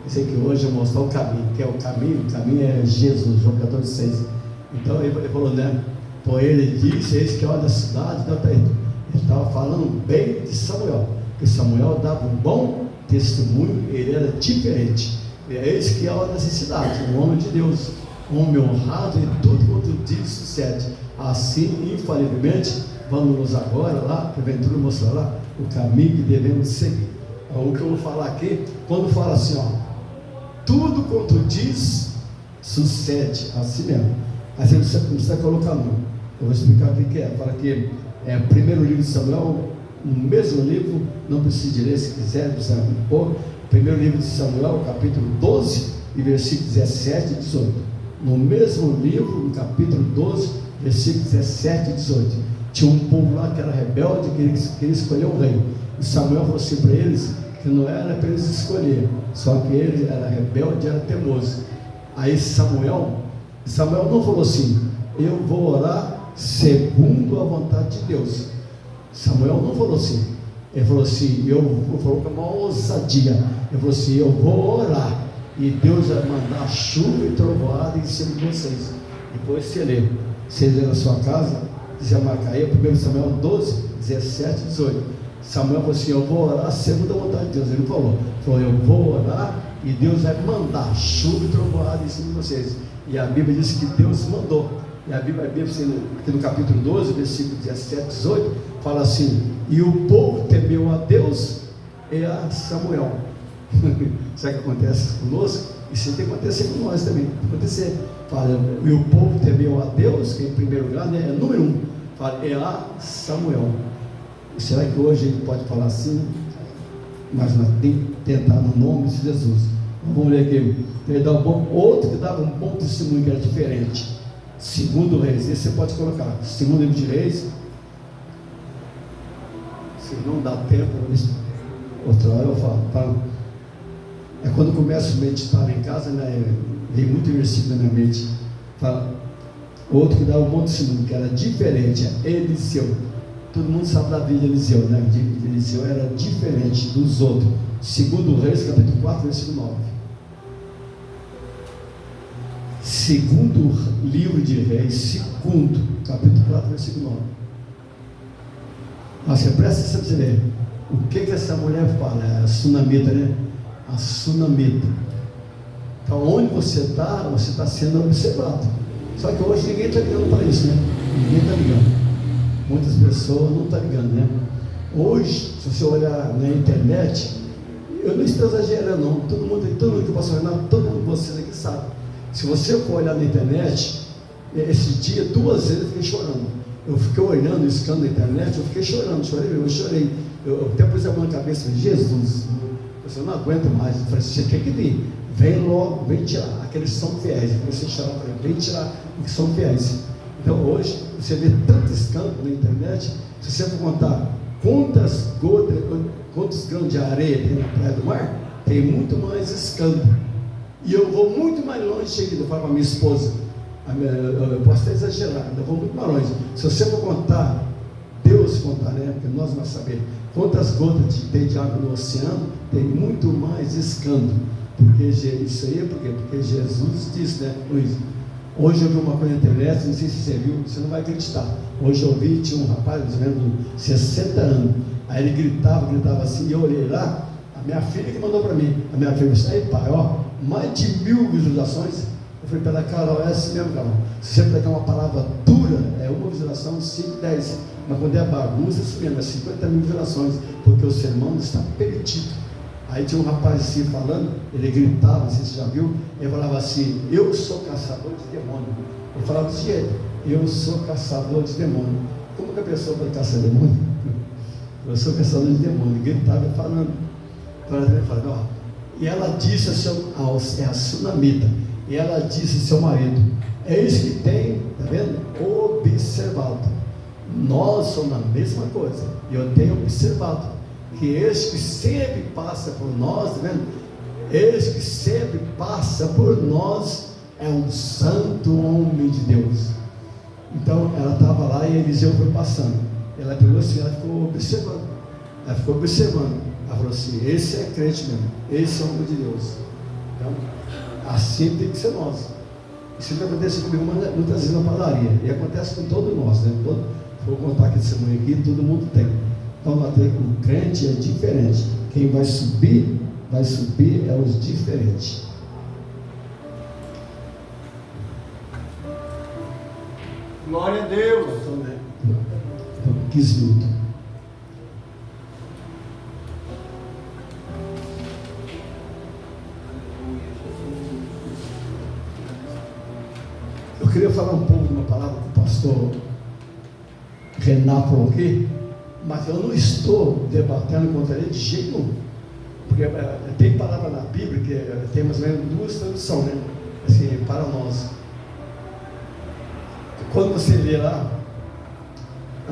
Speaker 1: Esse aqui hoje eu vou mostrar o caminho, que é o caminho é Jesus, João 14,6. Então ele falou, né? Por ele disse, eis que olha a cidade, então, ele estava falando bem de Samuel, porque Samuel dava um bom testemunho, ele era diferente. E eis que olha essa cidade, um homem de Deus, um homem honrado, e tudo quanto diz sucede. Assim, infalivelmente, vamos agora lá, porventura mostrar lá o caminho que devemos seguir. O que eu vou falar aqui, quando fala assim, ó, tudo quanto diz, sucede, assim mesmo. Aí você não precisa colocar nome. Eu vou explicar o que é. Fala que é o primeiro livro de Samuel, no mesmo livro, não precisa de ler se quiser, precisa pôr. Primeiro livro de Samuel, capítulo 12, e versículos 17 e 18. No mesmo livro, no capítulo 12, versículos 17 e 18. Tinha um povo lá que era rebelde, que queria escolher um rei. E Samuel falou assim para eles, que não era para eles escolher, só que ele era rebelde, era teimoso. Aí Samuel não falou assim: eu vou orar segundo a vontade de Deus. Samuel não falou assim. Ele falou assim, falou com a maior ousadia. Ele falou assim: eu vou orar e Deus vai mandar chuva e trovoada em cima de vocês. Depois você lê na sua casa, você marca aí, 1 Samuel 12, 17 e 18. Samuel falou assim: eu vou orar segundo a vontade de Deus. Ele falou, eu vou orar e Deus vai mandar chuva e trovoada em cima de vocês. E a Bíblia diz que Deus mandou. E a Bíblia aqui no capítulo 12, versículo 17 e 18, fala assim: e o povo temeu a Deus e a Samuel. Sabe o que acontece conosco? Isso tem que acontecer com nós também. Acontecer. Fala, e o povo temeu a Deus, que em primeiro lugar, né, é número 1. Fala, e a Samuel. E será que hoje a gente pode falar assim? Mas nós temos que tentar no nome de Jesus. Vamos ler aqui. Outro que dava um bom testemunho, que era diferente. Segundo Reis, esse você pode colocar. Segundo livro de Reis. Se não dá tempo, outra hora eu falo. É quando eu começo a meditar em casa, né? Vem muito versículo na minha mente. Fala. Outro que dava um bom testemunho, que era diferente, é Eliseu. Todo mundo sabe da vida de Eliseu, né? Eliseu era diferente dos outros. Segundo Reis, capítulo 4, versículo 9. Segundo livro de Reis, segundo, capítulo 4, versículo 9. Você presta atenção para você ver. O que essa mulher fala? É a sunamita, né? A sunamita. Então, onde você está sendo observado. Só que hoje ninguém está ligando para isso, né? Ninguém está ligando. Muitas pessoas não estão ligando, né? Hoje, se você olhar na internet, eu não estou exagerando, não. Todo mundo que passou olhando, todo mundo de vocês aqui sabe. Se você for olhar na internet, esse dia, 2 vezes eu fiquei chorando. Eu fiquei olhando, escando na internet, eu fiquei chorando, eu chorei. Eu até pus a mão na cabeça e falei: Jesus, eu não aguento mais. Eu falei: você tem que vir, vem logo, vem tirar aqueles que são fiéis. Eu comecei a chorar, falei: vem tirar os que são fiéis. Então hoje, você vê tanto escândalo na internet, internet, se você for contar quantos grãos de areia tem na praia do mar, tem muito mais escândalo. E eu vou muito mais longe ainda. Eu falo para minha esposa, eu posso até exagerar, eu vou muito mais longe. Se você for contar, Deus contar, né? Porque nós vamos saber quantas gotas tem de água no oceano, tem muito mais escândalo. Porque isso aí é porque Jesus disse, né, Luiz? Hoje eu vi uma coisa na internet, não sei se você viu, você não vai acreditar. Hoje eu vi, tinha um rapaz, mais ou menos 60 anos, aí ele gritava assim, e eu olhei lá, a minha filha que mandou para mim, a minha filha disse, aí pai, ó, mais de 1000 visualizações. Eu falei para ela, Carol, é assim mesmo, Carol, se você pegar uma palavra dura, é uma visualização, 5, 10, mas quando é bagunça, é isso mesmo, é 50 mil visualizações, porque o sermão está permitido. Aí tinha um rapaz assim falando, ele gritava, não sei se você já viu, ele falava assim, eu sou caçador de demônio. Eu falava desse jeito, eu sou caçador de demônio. Como que a pessoa pode caçar demônio? Eu sou caçador de demônio. Ele gritava falando. Ele falava, ó. E ela disse é a sunamita, e ela disse ao seu marido, é isso que tem, tá vendo? Observado. Nós somos a mesma coisa, e eu tenho observado que esse que sempre passa por nós, tá vendo? Esse que sempre passa por nós é um santo homem de Deus. Então ela estava lá e Eliseu foi passando. Ela pegou assim, ela ficou observando. Ela falou assim, esse é crente mesmo, esse é homem de Deus. Então, assim tem que ser nós. Isso já acontece comigo muitas vezes na padaria, e acontece com todos nós, né? Vou contar aqui desse manhã aqui, todo mundo tem. Então, o crente é diferente. Quem vai subir é os diferentes.
Speaker 3: Glória a Deus.
Speaker 1: Então, né? 15 minutos. Eu queria falar um pouco de uma palavra que o pastor Renato falou aqui, mas eu não estou debatendo contra ele de jeito nenhum, porque tem palavra na Bíblia que tem mais ou menos 2 traduções, né? Assim, para nós. Quando você lê lá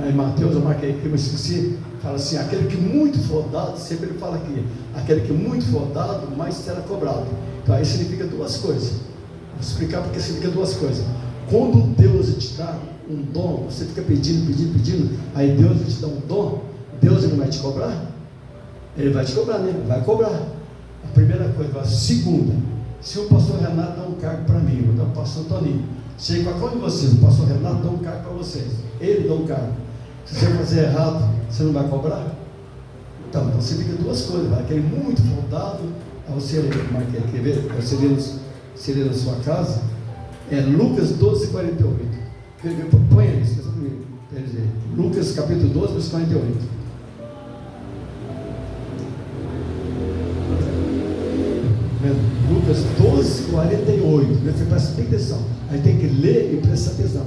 Speaker 1: em Mateus, eu marquei aqui, mas esqueci, fala assim, aquele que muito for dado, sempre ele fala aqui, aquele que muito for dado, mais será cobrado. Então aí significa 2 coisas. Vou explicar porque significa 2 coisas. Quando Deus te dá um dom, você fica pedindo, aí Deus te dá um dom, Deus não vai te cobrar? Ele vai te cobrar, né? Vai cobrar. A primeira coisa. A segunda, se o pastor Renato dá um cargo para mim, vou dar o pastor Toninho, chega para qual de vocês, o pastor Renato dá um cargo para vocês, ele dá um cargo, se você fazer errado, você não vai cobrar? Então você fica 2 coisas, vai aquele muito soldado, você quer ver? Você lê na sua casa, é Lucas 12:48. Põe aí, esqueça comigo. Lucas capítulo 12, verso 48. Lucas 12:48. Você presta bem atenção. Aí tem que ler e prestar atenção.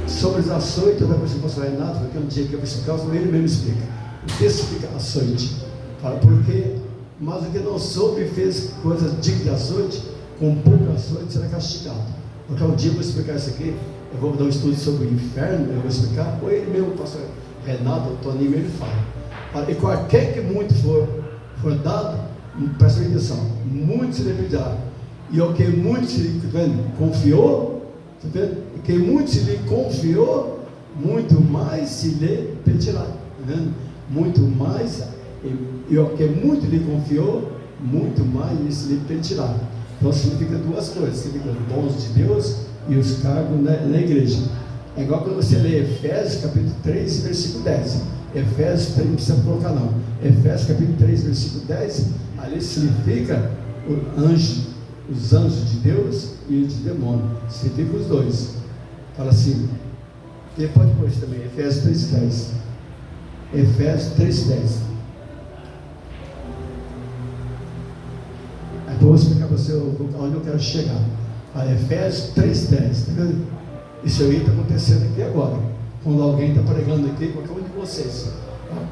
Speaker 1: Sobre os açoites, eu vou para o pastor Renato, porque um dia que eu vou explicar, ele mesmo explica. O texto fica açoite. Fala, porque, mas o que não soube e fez coisas dignas de açoite, com pouco açoite será castigado. Porque um dia eu vou explicar isso aqui, eu vou dar um estudo sobre o inferno, eu vou explicar, ou ele mesmo, o pastor Renato, o Toninho, ele fala. E qualquer que muito for dado, presta atenção, muito se lhe pedirá. E o que muito se lhe confiou, tá vendo? E quem muito se lhe confiou, muito mais se lhe pedirá. Tá vendo? Muito mais, e o que muito lhe confiou, muito mais se lhe pedirá. Então significa 2 coisas, significa os dons de Deus e os cargos na igreja. É igual quando você lê Efésios capítulo 3, versículo 10. Efésios 3, não precisa colocar não. Efésios capítulo 3, versículo 10, ali significa os anjos de Deus e de demônio. Significa os 2. Fala assim, e pode pôr isso também, Efésios 3, 10. Efésios 3, 10. Então eu vou explicar para você onde eu quero chegar. A Efésios 3,10, está vendo? Isso aí está acontecendo aqui agora. Quando alguém está pregando aqui, qualquer um de vocês,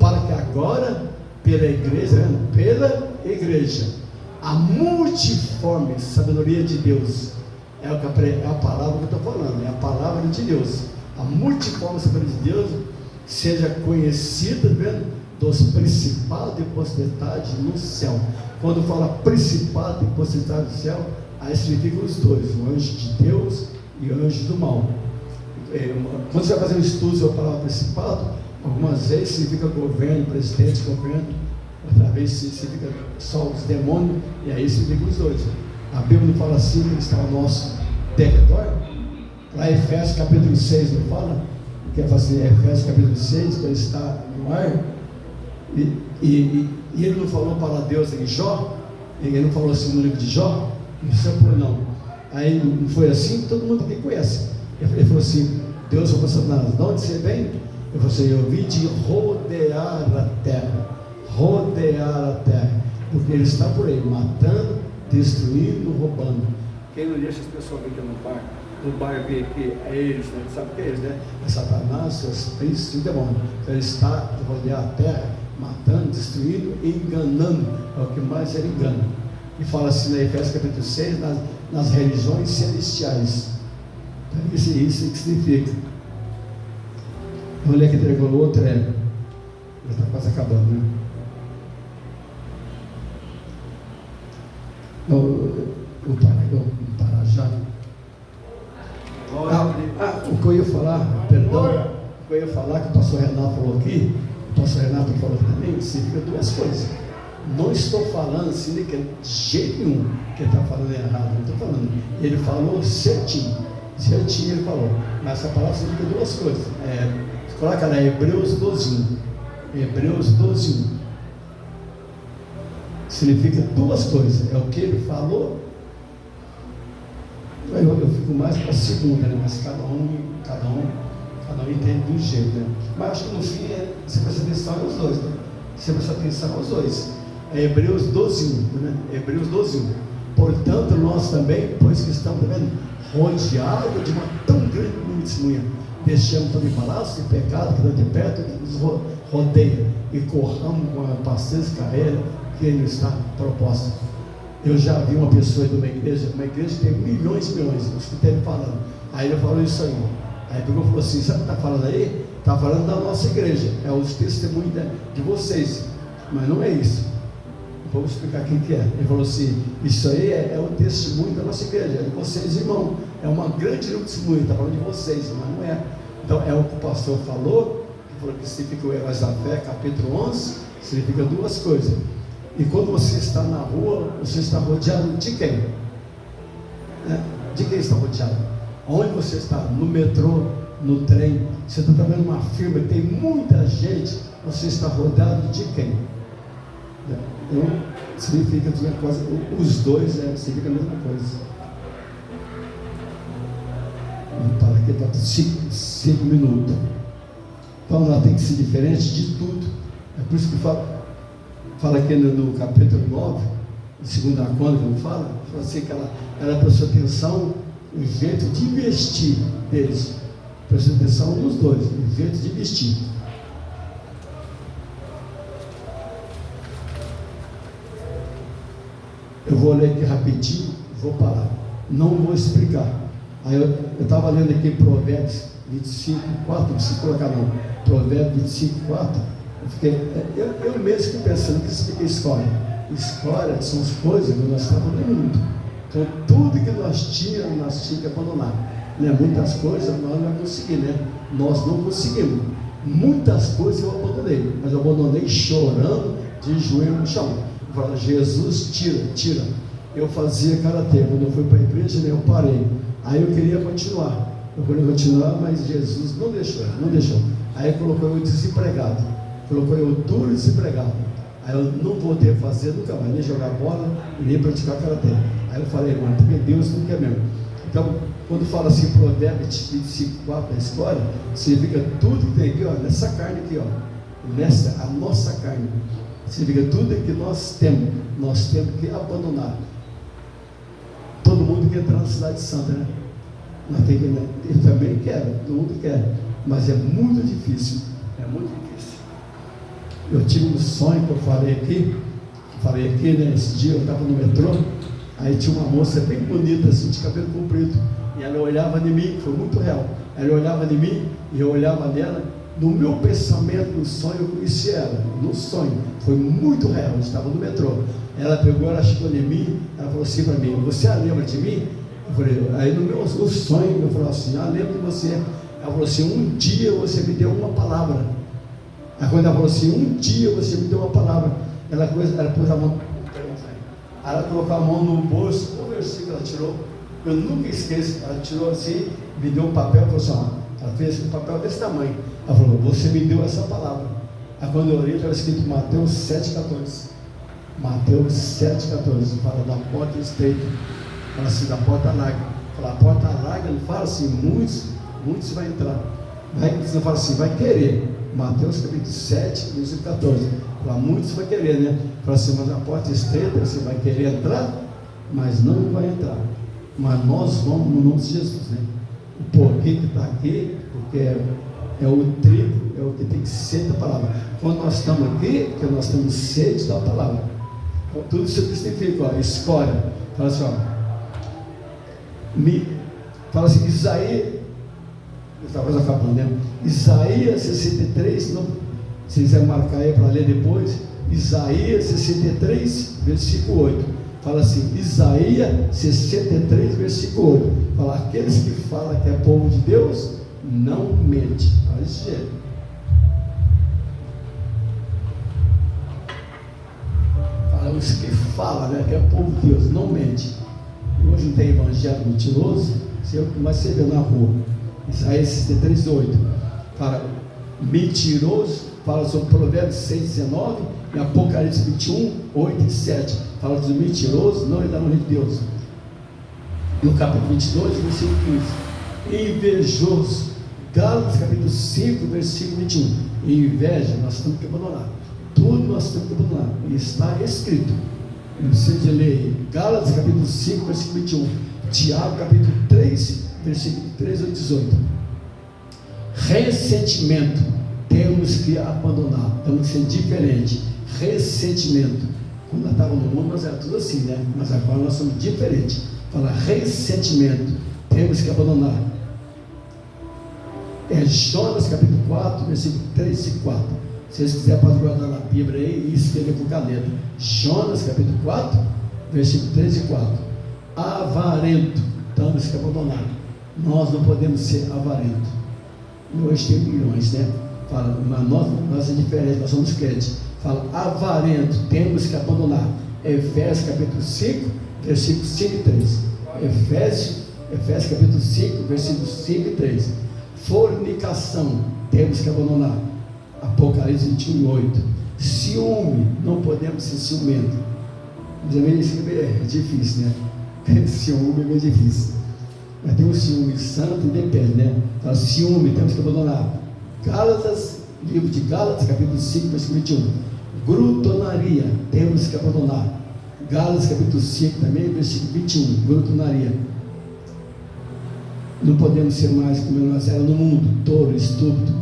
Speaker 1: para que agora, pela igreja, a multiforme sabedoria de Deus, é a palavra que eu estou falando, é a palavra de Deus. a multiforme sabedoria de Deus seja conhecida, vendo, dos principados e potestades no céu. Quando fala principado e potestade do céu, aí significa os dois, o anjo de Deus e o anjo do mal. Quando você vai fazer um estudo sobre a palavra principado, algumas vezes significa governo, presidente, governo, outra vez significa só os demônios, e aí significa os dois. A Bíblia não fala assim, que ele está ao nosso derredor. Lá em Efésios capítulo 6 não fala? Que é assim, Efésios capítulo 6, que ele está no ar, e ele não falou para Deus em Jó, ele não falou assim no livro de Jó, não. Aí não foi assim, todo mundo aqui conhece. Ele falou assim, Deus falou para Satanás, de onde você vem? Ele falou assim, eu vim de rodear a terra, porque ele está por aí, matando, destruindo, roubando. Quem não deixa as pessoas vir aqui no bar ver que é eles, né? Sabe o que é eles, né? É Satanás, seus príncipes e demônios. Então ele está de rodear a terra, matando, destruindo e enganando, é o que mais ele engana. E fala assim na Efésios capítulo 6, nas religiões celestiais. Então, isso que significa. Vamos ler aqui o outro, já está quase acabando, né? Vou parar já. O que eu ia falar, perdão, o que eu ia falar que o pastor Renato falou aqui, o pastor Renato falou também, significa duas coisas. Não estou falando assim de jeito nenhum que ele está falando errado, não estou falando. Ele falou certinho ele falou, mas essa palavra significa duas coisas. Coloca lá Hebreus 12:1. Hebreus 12:1 significa duas coisas, é o que ele falou. Eu fico mais para a segunda, né? Mas cada um entende de um jeito, né? Mas acho que no fim você presta atenção aos dois, né? Você presta atenção aos dois. É Hebreus 12:1, né? Hebreus 12:1. Portanto, nós também, pois que estamos rodeados de uma tão grande testemunha, deixamos todo embaraço e pecado que está de perto, que nos rodeia, e corramos com a paciência e carreira que ele está proposta. Eu já vi uma pessoa de uma igreja que tem milhões, eu escutei ele falando. Aí ele falou isso aí. Aí pegou e falou assim: sabe o que está falando aí? Está falando da nossa igreja, é os testemunhos de vocês, mas não é isso. Vou explicar quem que é. Ele falou assim: isso aí é o testemunho da nossa igreja, é de vocês, irmão. É uma grande testemunho, está falando de vocês, mas não é. Então é o que o pastor falou, que falou que significa o Heróis da Fé, capítulo 11, significa duas coisas. E quando você está na rua, você está rodeado de quem? De quem está rodeado? Onde você está? No metrô, no trem, você está trabalhando numa firma, tem muita gente, você está rodeado de quem? Então, significa a mesma coisa, os dois significa a mesma coisa. Vamos parar aqui para 5 minutos. Então, ela tem que ser diferente de tudo. É por isso que fala aqui no capítulo 9, em 2 Crônicas, fala assim que ela prestou atenção no jeito de investir deles. Prestou atenção nos dois, no jeito de investir. Eu vou ler aqui rapidinho, vou parar. Não vou explicar. Aí eu estava lendo aqui Provérbios 25:4, não precisa colocar não. Provérbios 25:4. Eu mesmo fiquei pensando que isso fica história. História são as coisas que nós estamos no mundo. Então tudo que nós tínhamos que abandonar. Né? Muitas coisas nós não vamos conseguir, né? Nós não conseguimos. Muitas coisas eu abandonei, mas eu abandonei chorando, de joelho no chão. Eu falava: Jesus, tira. Eu fazia karatê, quando eu fui para a igreja, né, eu parei. Aí eu queria continuar. Mas Jesus não deixou. Aí colocou eu desempregado. Colocou eu duro e desempregado. Aí eu não voltei a fazer nunca mais, nem jogar bola, nem praticar karatê. Aí eu falei: mano, porque Deus não quer mesmo. Então, quando fala assim, Provérbios 25:4, a história, significa tudo que tem aqui, ó, nessa carne aqui, ó, a nossa carne, significa tudo que nós temos que abandonar. Todo mundo quer entrar na cidade santa, né? Eu também quero, todo mundo quer, mas é muito difícil, Eu tive um sonho que eu falei aqui, né? Esse dia eu estava no metrô, aí tinha uma moça bem bonita, assim, de cabelo comprido. E ela olhava em mim, foi muito real. Ela olhava em mim e eu olhava nela. No meu pensamento, no sonho, eu conheci ela. No sonho, foi muito real. Eu estava no metrô. Ela pegou, ela chegou em mim, ela falou assim para mim: você lembra de mim? Eu falei, aí no meu sonho, eu falei assim: lembro de você. Ela falou assim: um dia você me deu uma palavra. Aí quando ela falou assim: um dia você me deu uma palavra, ela pôs a mão, ela colocou a mão no bolso, o versículo ela tirou, eu nunca esqueço, ela tirou assim, me deu um papel, falou assim, ela fez um papel desse tamanho, ela falou: você me deu essa palavra. Aí quando eu olhei, estava escrito Mateus 7,14, Mateus 7,14, fala da porta estreita, fala assim, da porta larga, fala, a porta larga, não fala assim, muitos vai entrar, não fala assim, vai querer. Mateus capítulo 7, versículo 14. Para muitos vai querer, né? Fala assim, mas a porta estreita, você vai querer entrar, mas não vai entrar. Mas nós vamos no nome de Jesus, né? O porquê que está aqui, porque é o trigo, é o que tem que ser da palavra. Quando nós estamos aqui, porque nós temos sede da palavra. Então, tudo isso significa, escolha. Fala assim, fala assim, Isaías. Estava acabando, né? Isaías 63, não, se quiser marcar aí para ler depois, Isaías 63, versículo 8, fala assim, Isaías 63, versículo 8, fala, aqueles que falam que é povo de Deus, não mente. Olha esse jeito. Fala, os que falam, né, que é povo de Deus, não mente. Hoje não tem evangelho mentiroso, mas você vê na rua. Isaías 63, 8 fala mentiroso, fala sobre Provérbios 6, 19 e Apocalipse 21, 8 e 7 fala dos mentirosos, não irá no reino de Deus. No capítulo 22, versículo 15, invejoso, Gálatas capítulo 5, versículo 21, inveja, nós temos que abandonar, tudo nós temos que abandonar, e está escrito, não precisa de ler, Gálatas capítulo 5, versículo 21, Tiago capítulo 3, versículo 13 ao 18. Ressentimento temos que abandonar, temos que ser diferente. Ressentimento, quando nós estávamos no mundo, nós era tudo assim, né? Mas agora nós somos diferentes. Fala ressentimento, temos que abandonar. É Jonas capítulo 4, versículo 3 e 4. Se vocês quiserem, pode guardar na Bíblia aí e escrever com caneta. Jonas capítulo 4, versículo 3 e 4. Avarento, temos que abandonar. Nós não podemos ser avarentos. Hoje tem milhões, né? Fala, mas nós é diferente, nós somos crentes. Fala, avarento, temos que abandonar. Efésios capítulo 5, versículos 5 e 3. Efésios capítulo 5, versículos 5 e 3. Fornicação, temos que abandonar. Apocalipse 21, 8. Ciúme, não podemos ser ciumentos. É difícil, né? Ciúme é meio difícil. Mas tem um ciúme santo e depende, né? Fala, ciúme, temos que abandonar. Gálatas, livro de Gálatas, capítulo 5, versículo 21. Grutonaria, temos que abandonar. Gálatas, capítulo 5 também, versículo 21. Grutonaria. Não podemos ser mais como nós éramos no mundo, tolo, estúpido.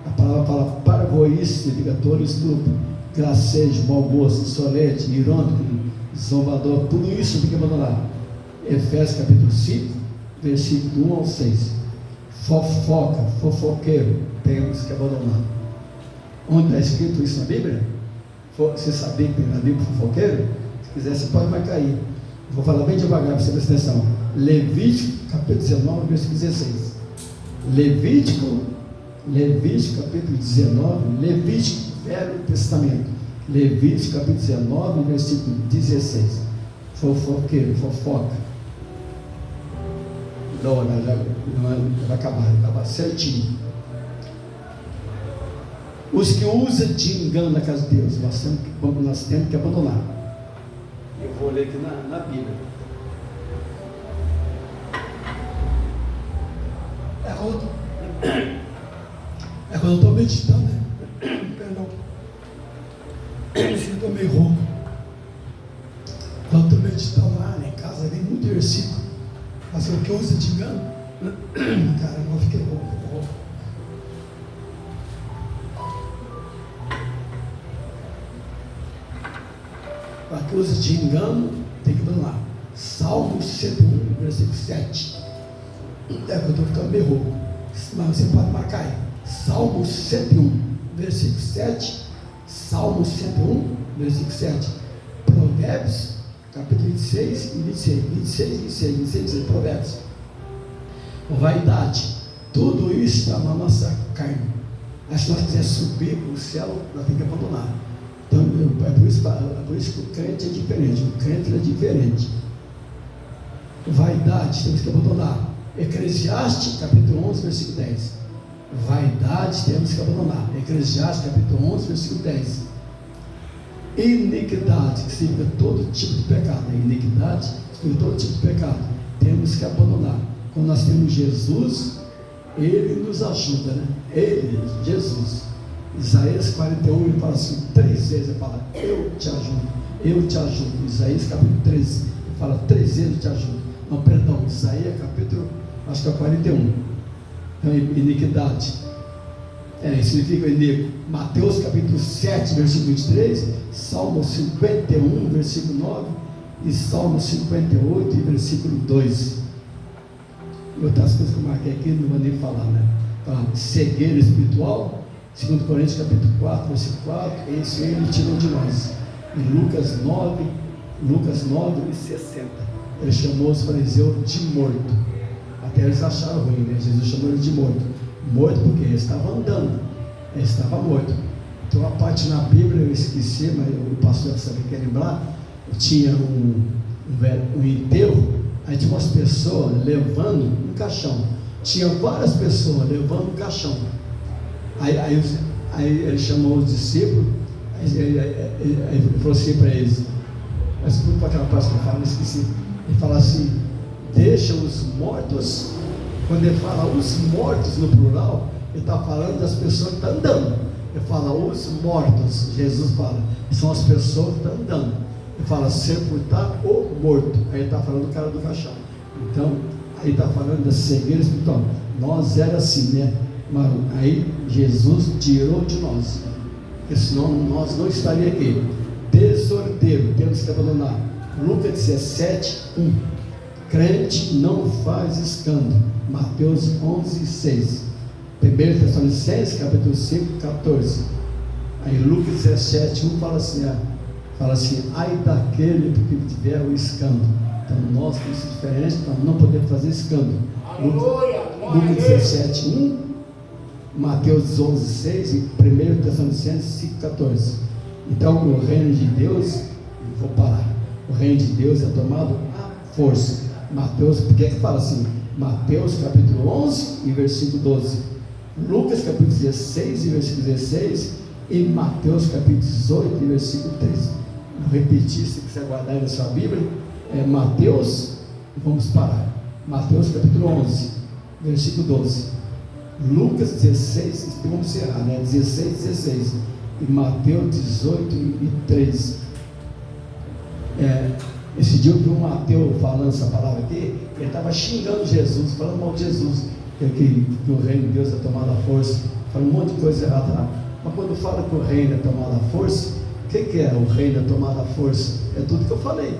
Speaker 1: A palavra fala parvoíce, significa tolo, estúpido. Gracejo, mau gosto, insolente, irônico, zombador, tudo isso tem que abandonar. Efésios, capítulo 5, versículo 1 ao 6. Fofoca, fofoqueiro, temos que abandonar. Onde está escrito isso na Bíblia? Você sabia que tem na Bíblia fofoqueiro? Se quiser, você pode marcar aí. Vou falar bem devagar para você prestar atenção. Levítico, capítulo 19, versículo 16. Levítico, capítulo 19, Levítico, Velho Testamento. Levítico, capítulo 19, versículo 16. Fofoqueiro, fofoca. Não, vai acabar certinho. Os que usam de engano na casa de Deus, nós temos que abandonar. Eu vou ler aqui na Bíblia. É quando eu estou meditando, né? Perdão. Eu estou meio rouco. Quando eu estou meditando lá em casa, vem muito versículo. Mas o que eu uso de engano, caramba, eu fiquei rouco. Para que usa de engano, tem que abandonar. Salmo 101, versículo 7. É que eu estou ficando meio rouco. Mas você pode marcar aí. Salmo 101, versículo 7. Salmo 101, versículo 7. Provérbios, capítulo 26 e 26. Provérbios. Vaidade. Tudo isso está na nossa carne. Mas se nós quisermos subir para o céu, nós temos que abandonar. Então, é por isso que o crente é diferente. O crente é diferente. Vaidade, temos que abandonar. Eclesiastes, capítulo 11, versículo 10. Vaidade, temos que abandonar. Eclesiastes, capítulo 11, versículo 10. Iniquidade, que significa todo tipo de pecado. Iniquidade, significa todo tipo de pecado. Temos que abandonar. Quando nós temos Jesus, Ele nos ajuda, né? Ele, Jesus. Isaías 41, ele fala assim, 3 vezes, ele fala, eu te ajudo, eu te ajudo. Isaías capítulo 13, ele fala 3 vezes, eu te ajudo. Não, perdão, Isaías capítulo, acho que é 41. Então, iniquidade. Significa iníquo. Mateus capítulo 7, versículo 23, Salmo 51, versículo 9, e Salmo 58, versículo 2. E outras coisas que eu marquei aqui, não vou nem falar, né? Cegueira espiritual. 2 Coríntios capítulo 4, versículo 4, esse ele tirou de nós. Em Lucas 9 e 60, ele chamou os fariseus de morto. Até eles acharam ruim, né? Jesus chamou eles de morto. Morto porque ele estava andando, ele estava morto. Então uma parte na Bíblia eu esqueci, mas o pastor sabe quer lembrar, tinha um enterro, aí tinha umas pessoas levando um caixão. Tinha várias pessoas levando um caixão. Aí ele chamou os discípulos, ele falou assim para eles, mas desculpa aquela parte que eu falo, esqueci. Ele fala assim, deixa os mortos. Quando ele fala os mortos no plural, ele está falando das pessoas que estão andando. Ele fala os mortos, Jesus fala, são as pessoas que estão andando. Ele fala sepultar o morto, aí ele está falando do cara do caixão. Então, aí está falando da cegueira espiritual. Nós era assim, né? Mas aí Jesus tirou de nós, porque senão nós não estaríamos aqui. Desordeiro, temos que abandonar. Lucas 17, 1. Crente não faz escândalo. Mateus 11, 6. 1 Tessalonicenses, capítulo 5, 14. Aí Lucas 17, 1 fala assim, ai daquele que tiver o escândalo. Então nós temos diferença, então não podemos fazer escândalo. Lucas 17, 1. Mateus 11, 6 e 1 Tessalonicenses 5, 14. Então o reino de Deus, vou parar, o reino de Deus é tomado à força. Mateus, por que fala assim? Mateus capítulo 11 e versículo 12, Lucas capítulo 16 e versículo 16 e Mateus capítulo 18 e versículo 13. Vou repetir, se quiser guardar aí na sua Bíblia, Mateus, vamos parar, Mateus capítulo 11 versículo 12, Lucas 16, vamos encerrar, né? 16 e Mateus 18 e 13. Esse dia eu vi um Mateus falando essa palavra aqui, ele estava xingando Jesus, falando mal de Jesus, que o reino de Deus é tomado à força, falando um monte de coisa errada lá. Mas quando fala que o reino é tomado à força, o que é o reino é tomado à força? É tudo que eu falei.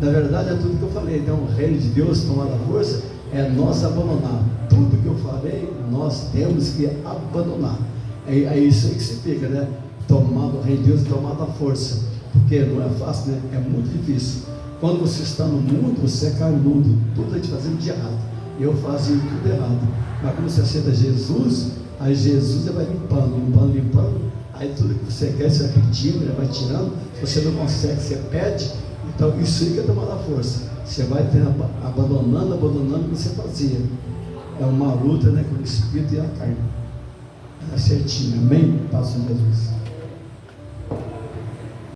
Speaker 1: Na verdade é tudo que eu falei. Então o reino de Deus tomado à força é nós abandonar. Tudo que eu falei, nós temos que abandonar. É isso aí que significa, né? O reino de Deus é tomado à força. Porque não é fácil, né? É muito difícil. Quando você está no mundo, você cai no mundo. Tudo a gente fazendo de errado. Eu fazia tudo errado. Mas quando você aceita Jesus, aí Jesus vai limpando. Aí tudo que você quer, você vai pedindo, ele vai tirando. Se você não consegue, você pede. Então isso aí que é tomar a força. Você vai abandonando o que você fazia. É uma luta, né, com o Espírito e a carne. É certinho, amém? Paz em Jesus.